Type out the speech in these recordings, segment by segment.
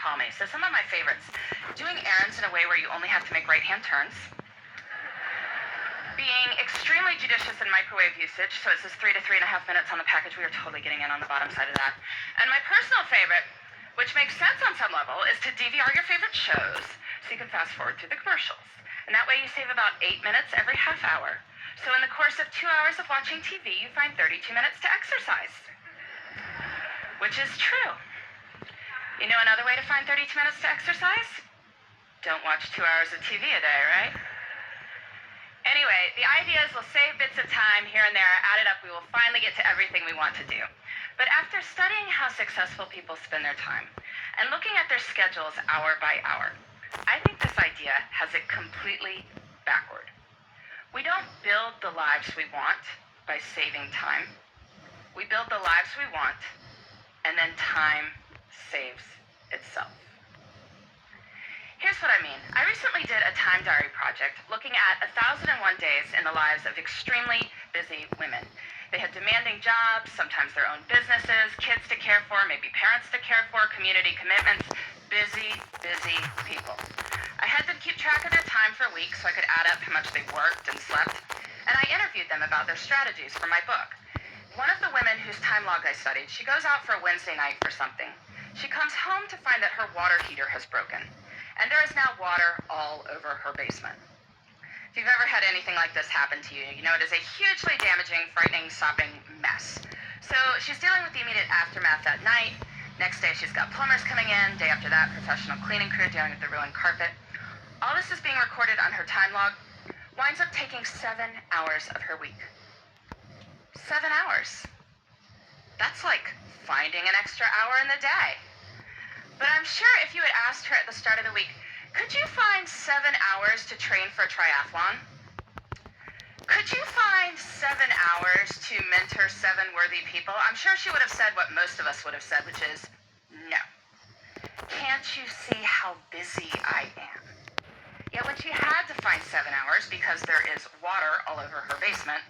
call me. So some of my favorites: doing errands in a way where you only have to make right-hand turns, being extremely judicious in microwave usage, so it says 3 to 3.5 minutes on the package. We are totally getting in on the bottom side of that. And my personal favorite, which makes sense on some level, is to DVR your favorite shows so you can fast forward through the commercials. And that way you save about 8 minutes every half hour. So in the course of 2 hours of watching TV, you find 32 minutes to exercise. Which is true. You know another way to find 32 minutes to exercise? Don't watch 2 hours of TV a day, right? Anyway, the idea is we'll save bits of time here and there, add it up, we will finally get to everything we want to do. But after studying how successful people spend their time and looking at their schedules hour by hour, I think this idea has it completely backward. We don't build the lives we want by saving time. We build the lives we want, and then time saves itself. Here's what I mean. I recently did a time diary project looking at 1,001 days in the lives of extremely busy women. They had demanding jobs, sometimes their own businesses, kids to care for, maybe parents to care for, community commitments. Busy, busy people. I had them keep track of their time for a week so I could add up how much they worked and slept, and I interviewed them about their strategies for my book. One of the women whose time log I studied, she goes out for a Wednesday night for something. She comes home to find that her water heater has broken, and there is now water all over her basement. If you've ever had anything like this happen to you, you know it is a hugely damaging, frightening, sopping mess. So she's dealing with the immediate aftermath that night. Next day she's got plumbers coming in. Day after that, professional cleaning crew dealing with the ruined carpet. All this is being recorded on her time log. Winds up taking 7 hours of her week. 7 hours. That's like finding an extra hour in the day. But I'm sure if you had asked her at the start of the week, could you find 7 hours to train for a triathlon? Could you find 7 hours to mentor 7 worthy people? I'm sure she would have said what most of us would have said, which is, no. Can't you see how busy I am? Yet when she had to find 7 hours because there is water all over her basement,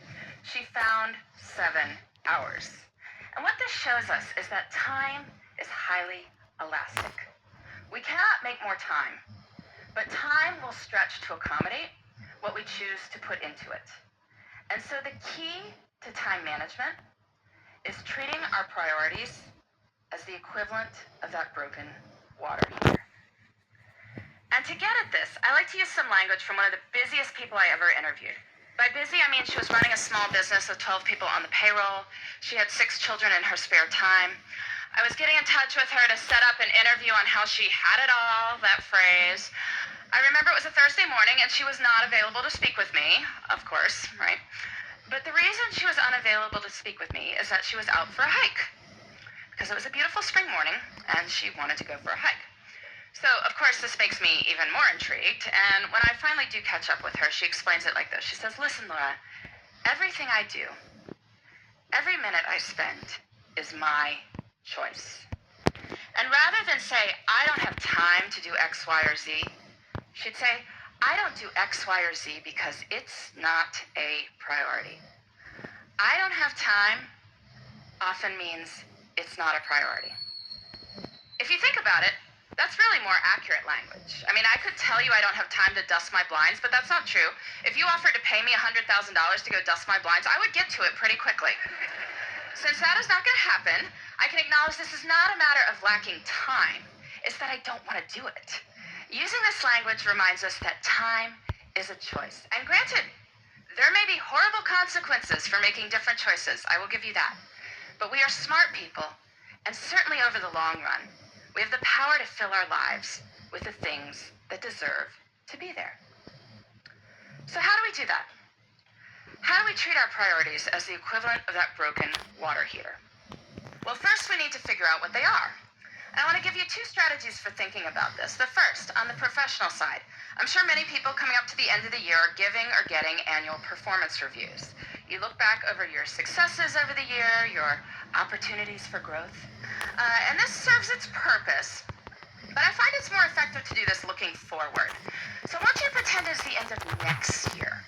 she found 7 hours. And what this shows us is that time is highly elastic. We cannot make more time, but time will stretch to accommodate what we choose to put into it. And so the key to time management is treating our priorities as the equivalent of that broken water heater. And to get at this, I like to use some language from one of the busiest people I ever interviewed. By busy, I mean she was running a small business with 12 people on the payroll. She had 6 children in her spare time. I was getting in touch with her to set up an interview on how she had it all, that phrase. I remember it was a Thursday morning and she was not available to speak with me, of course, right? But the reason she was unavailable to speak with me is that she was out for a hike. Because it was a beautiful spring morning and she wanted to go for a hike. So, of course, this makes me even more intrigued, and when I finally do catch up with her, she explains it like this. She says, listen, Laura, everything I do, every minute I spend is my choice. And rather than say, I don't have time to do X, Y, or Z, she'd say, I don't do X, Y, or Z because it's not a priority. I don't have time often means it's not a priority. If you think about it, that's really more accurate language. I mean, I could tell you I don't have time to dust my blinds, but that's not true. If you offered to pay me $100,000 to go dust my blinds, I would get to it pretty quickly. Since that is not going to happen, I can acknowledge this is not a matter of lacking time. It's that I don't want to do it. Using this language reminds us that time is a choice. And granted, there may be horrible consequences for making different choices. I will give you that. But we are smart people, and certainly over the long run, we have the power to fill our lives with the things that deserve to be there. So how do we do that? How do we treat our priorities as the equivalent of that broken water heater? Well, first we need to figure out what they are. And I want to give you 2 strategies for thinking about this. The first, on the professional side. I'm sure many people coming up to the end of the year are giving or getting annual performance reviews. You look back over your successes over the year, your opportunities for growth. And this serves its purpose, but I find it's more effective to do this looking forward. So I want you to pretend it's the end of next year.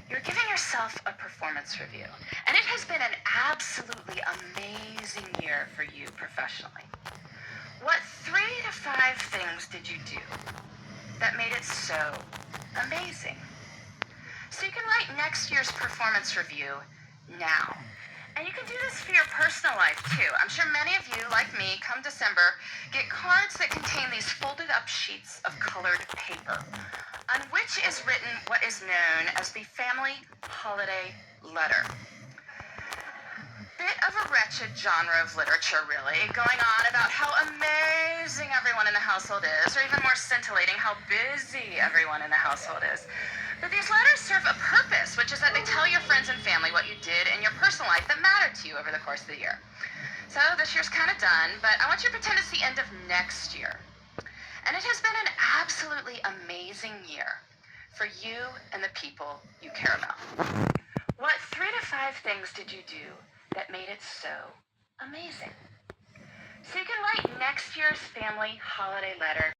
You're giving yourself a performance review, and it has been an absolutely amazing year for you professionally. What 3 to 5 things did you do that made it so amazing? So you can write next year's performance review now. And you can do this for your personal life too. I'm sure many of you, like me, come December, get cards that contain these folded up sheets of colored paper, on which is written what is known as the family holiday letter. Bit of a wretched genre of literature, really, going on about how amazing everyone in the household is, or even more scintillating, how busy everyone in the household is. But these letters serve a purpose, which is that they tell your friends and family what you did in your personal life that mattered to you over the course of the year. So this year's kind of done, but I want you to pretend it's the end of next year. And it has been an absolutely amazing year for you and the people you care about. What 3 to 5 things did you do that made it so amazing? So you can write next year's family holiday letter